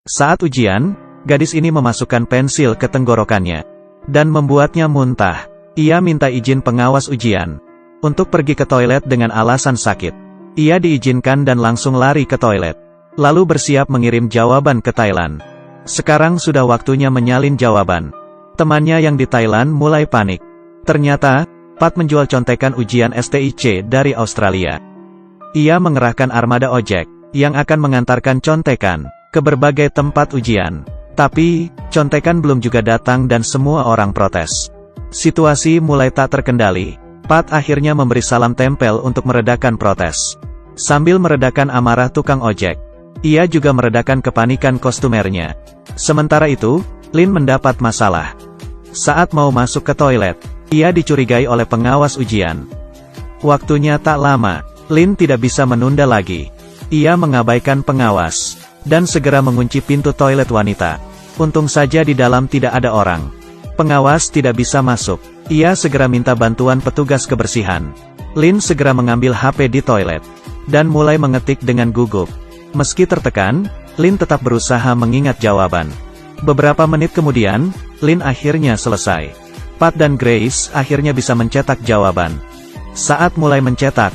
Saat ujian, gadis ini memasukkan pensil ke tenggorokannya dan membuatnya muntah. Ia minta izin pengawas ujian untuk pergi ke toilet dengan alasan sakit. Ia diizinkan dan langsung lari ke toilet, lalu bersiap mengirim jawaban ke Thailand. Sekarang sudah waktunya menyalin jawaban. Temannya yang di Thailand mulai panik. Ternyata, Pat menjual contekan ujian STIC dari Australia. Ia mengerahkan armada ojek yang akan mengantarkan contekan ke berbagai tempat ujian. Tapi, contekan belum juga datang dan semua orang protes. Situasi mulai tak terkendali. Pat akhirnya memberi salam tempel untuk meredakan protes. Sambil meredakan amarah tukang ojek, ia juga meredakan kepanikan kostumernya. Sementara itu, Lin mendapat masalah. Saat mau masuk ke toilet, ia dicurigai oleh pengawas ujian. Waktunya tak lama, Lin tidak bisa menunda lagi. Ia mengabaikan pengawas dan segera mengunci pintu toilet wanita. Untung saja di dalam tidak ada orang. Pengawas tidak bisa masuk. Ia segera minta bantuan petugas kebersihan. Lin segera mengambil HP di toilet dan mulai mengetik dengan gugup. Meski tertekan, Lin tetap berusaha mengingat jawaban. Beberapa menit kemudian, Lin akhirnya selesai. Pat dan Grace akhirnya bisa mencetak jawaban. Saat mulai mencetak,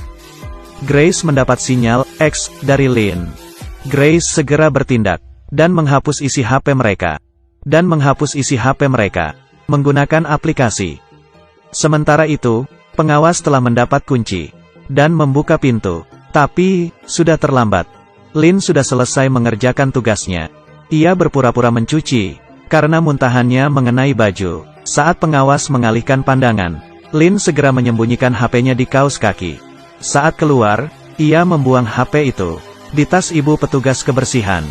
Grace mendapat sinyal X dari Lin. Grace segera bertindak dan menghapus isi HP mereka menggunakan aplikasi. Sementara itu, pengawas telah mendapat kunci dan membuka pintu, tapi sudah terlambat. Lin sudah selesai mengerjakan tugasnya. Ia berpura-pura mencuci karena muntahannya mengenai baju. Saat pengawas mengalihkan pandangan, Lin segera menyembunyikan HP-nya di kaos kaki. Saat keluar, ia membuang HP itu di tas ibu petugas kebersihan.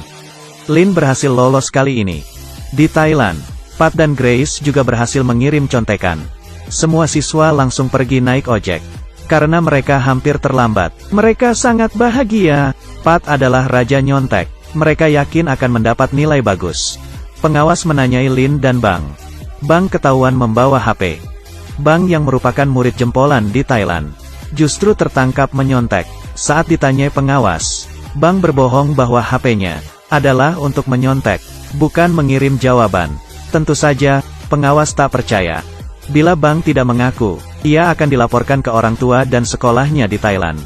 Lin berhasil lolos kali ini. Di Thailand, Pat dan Grace juga berhasil mengirim contekan. Semua siswa langsung pergi naik ojek karena mereka hampir terlambat. Mereka sangat bahagia. Pat adalah raja nyontek. Mereka yakin akan mendapat nilai bagus. Pengawas menanyai Lin dan Bang. Bang ketahuan membawa HP. Bang yang merupakan murid jempolan di Thailand justru tertangkap menyontek. Saat ditanyai pengawas, Bang berbohong bahwa HP-nya adalah untuk menyontek, bukan mengirim jawaban. Tentu saja, pengawas tak percaya. Bila Bang tidak mengaku, ia akan dilaporkan ke orang tua dan sekolahnya di Thailand.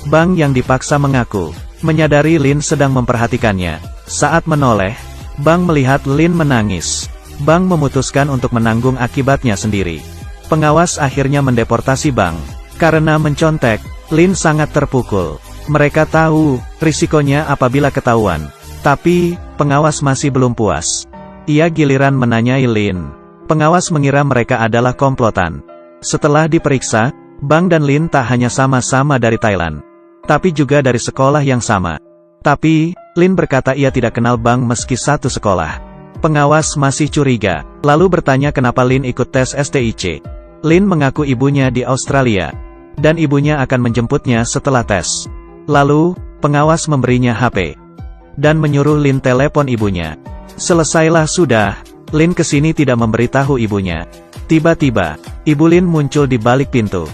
Bang yang dipaksa mengaku, menyadari Lin sedang memperhatikannya. Saat menoleh, Bang melihat Lin menangis. Bang memutuskan untuk menanggung akibatnya sendiri. Pengawas akhirnya mendeportasi Bang. Karena mencontek, Lin sangat terpukul. Mereka tahu risikonya apabila ketahuan. Tapi, pengawas masih belum puas. Ia giliran menanyai Lin. Pengawas mengira mereka adalah komplotan. Setelah diperiksa, Bang dan Lin tak hanya sama-sama dari Thailand, tapi juga dari sekolah yang sama. Tapi, Lin berkata ia tidak kenal Bang meski satu sekolah. Pengawas masih curiga, lalu bertanya kenapa Lin ikut tes STIC. Lin mengaku ibunya di Australia, dan ibunya akan menjemputnya setelah tes. Lalu, pengawas memberinya HP, dan menyuruh Lin telepon ibunya. Selesailah sudah, Lin kesini tidak memberitahu ibunya. Tiba-tiba, Ibu Lin muncul di balik pintu.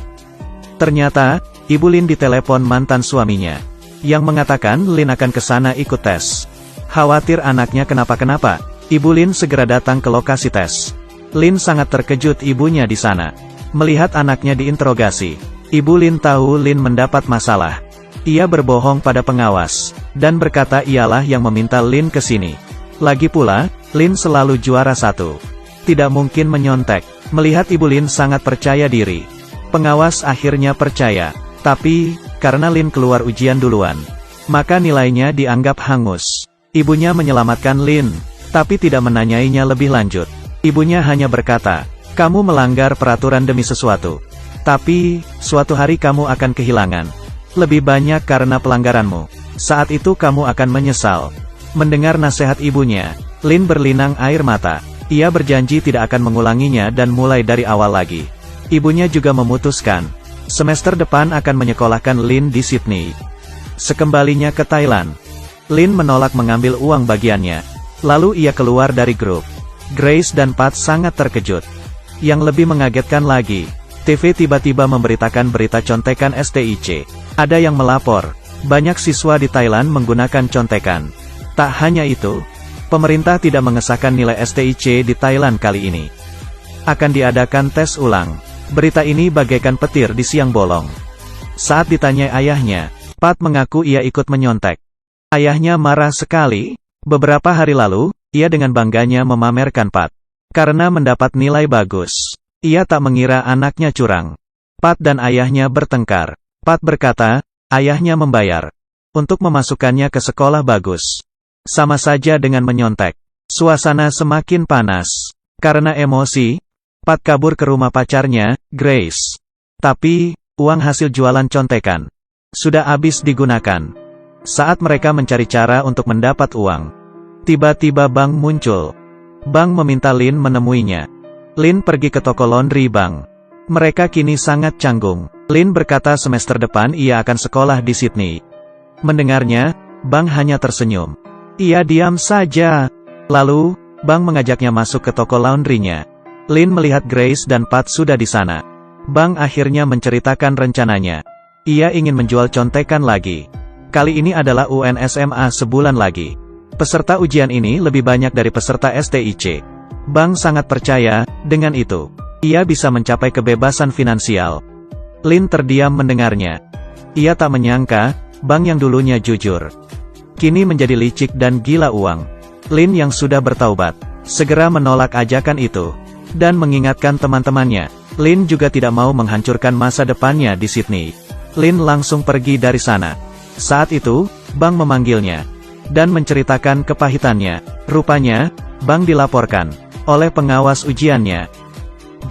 Ternyata, Ibu Lin ditelepon mantan suaminya, yang mengatakan Lin akan ke sana ikut tes. Khawatir anaknya kenapa-kenapa, Ibu Lin segera datang ke lokasi tes. Lin sangat terkejut ibunya di sana. Melihat anaknya diinterogasi, Ibu Lin tahu Lin mendapat masalah. Ia berbohong pada pengawas, dan berkata ialah yang meminta Lin ke sini. Lagi pula, Lin selalu juara satu. Tidak mungkin menyontek. Melihat Ibu Lin sangat percaya diri, pengawas akhirnya percaya. Tapi, karena Lin keluar ujian duluan, maka nilainya dianggap hangus. Ibunya menyelamatkan Lin, tapi tidak menanyainya lebih lanjut. Ibunya hanya berkata, kamu melanggar peraturan demi sesuatu. Tapi, suatu hari kamu akan kehilangan lebih banyak karena pelanggaranmu. Saat itu kamu akan menyesal. Mendengar nasihat ibunya, Lin berlinang air mata. Ia berjanji tidak akan mengulanginya dan mulai dari awal lagi. Ibunya juga memutuskan, semester depan akan menyekolahkan Lin di Sydney. Sekembalinya ke Thailand, Lin menolak mengambil uang bagiannya. Lalu ia keluar dari grup. Grace dan Pat sangat terkejut. Yang lebih mengagetkan lagi, TV tiba-tiba memberitakan berita contekan STIC. Ada yang melapor, banyak siswa di Thailand menggunakan contekan. Tak hanya itu, Pemerintah tidak mengesahkan nilai STIC di Thailand kali ini. Akan diadakan tes ulang. Berita ini bagaikan petir di siang bolong. Saat ditanyai ayahnya, Pat mengaku ia ikut menyontek. Ayahnya marah sekali. Beberapa hari lalu, ia dengan bangganya memamerkan Pat. Karena mendapat nilai bagus. Ia tak mengira anaknya curang. Pat dan ayahnya bertengkar. Pat berkata, ayahnya membayar untuk memasukkannya ke sekolah bagus. Sama saja dengan menyontek. Suasana semakin panas. Karena emosi, Pat kabur ke rumah pacarnya, Grace. Tapi, uang hasil jualan contekan sudah habis digunakan. Saat mereka mencari cara untuk mendapat uang, tiba-tiba Bang muncul. Bang meminta Lin menemuinya. Lin pergi ke toko laundry Bang. Mereka kini sangat canggung. Lin berkata semester depan ia akan sekolah di Sydney. Mendengarnya, Bang hanya tersenyum. Ia diam saja. Lalu, Bang mengajaknya masuk ke toko laundrynya. Lin melihat Grace dan Pat sudah di sana. Bang akhirnya menceritakan rencananya. Ia ingin menjual contekan lagi. Kali ini adalah UN SMA sebulan lagi. Peserta ujian ini lebih banyak dari peserta STIC. Bang sangat percaya, dengan itu, ia bisa mencapai kebebasan finansial. Lin terdiam mendengarnya. Ia tak menyangka, Bang yang dulunya jujur, kini menjadi licik dan gila uang. Lin yang sudah bertaubat, segera menolak ajakan itu, dan mengingatkan teman-temannya. Lin juga tidak mau menghancurkan masa depannya di Sydney. Lin langsung pergi dari sana. Saat itu, Bang memanggilnya dan menceritakan kepahitannya. Rupanya, Bang dilaporkan oleh pengawas ujiannya.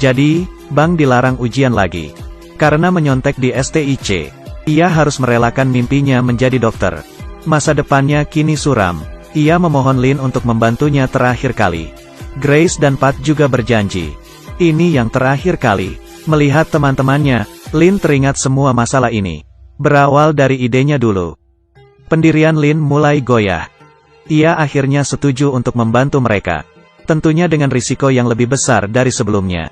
Jadi, Bang dilarang ujian lagi. Karena menyontek di STIC, ia harus merelakan mimpinya menjadi dokter. Masa depannya kini suram. Ia memohon Lin untuk membantunya terakhir kali. Grace dan Pat juga berjanji. Ini yang terakhir kali. Melihat teman-temannya, Lin teringat semua masalah ini. Berawal dari idenya dulu. Pendirian Lin mulai goyah. Ia akhirnya setuju untuk membantu mereka. Tentunya dengan risiko yang lebih besar dari sebelumnya.